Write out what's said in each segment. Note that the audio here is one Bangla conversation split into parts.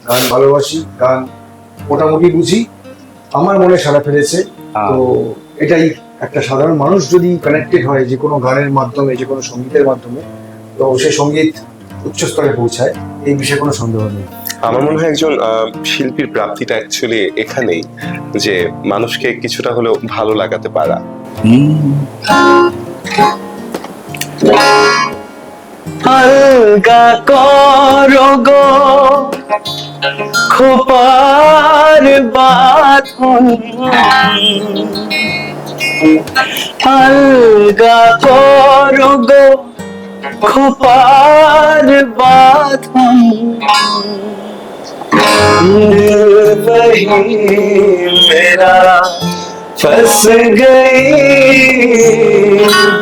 গান ভালোবাসি, গান মোটামুটি বুঝি, আমার মনে সাড়া ফেলেছে। তো এটাই, একটা সাধারণ মানুষ যদি কানেক্টেড হয় যে কোনো গানের মাধ্যমে, যে কোনো সঙ্গীতের মাধ্যমে, তো সে সঙ্গীত উচ্চ স্তরে পৌঁছায়, এই বিষয়ে কোনো সন্দেহ নেই। আমার মনে হয় একজন শিল্পীর প্রাপ্তিটা অ্যাকচুয়ালি এখানেই, যে মানুষকে কিছুটা হলেও ভালো লাগাতে পারা। আলগা করো গো খোপার বাঁধন, আলগা করো গো খোপার বাঁধন, दिल वही मेरा फंस गई,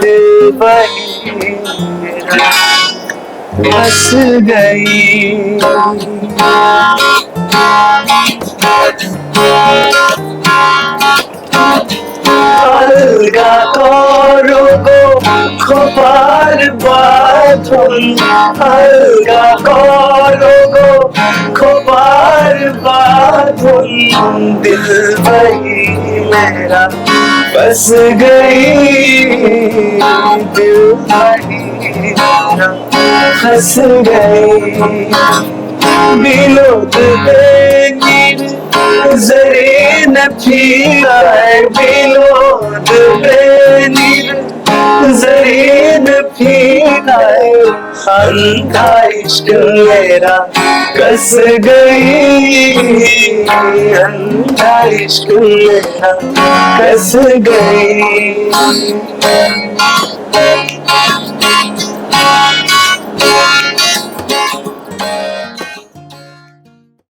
दिल वही मेरा फंस गई। अलगा करो गो खबर बाँधन, अलगा करो गो खबर बाँधन, दिल वही मेरा फंस गई, दिल वही मेरा फंस गई। बिलोद बेनीर जरे न फिराए, बिलोद बेनीर जरे न फिराए, अंधा इश्क मेरा कस गई, अंधा इश्क मेरा कस गई।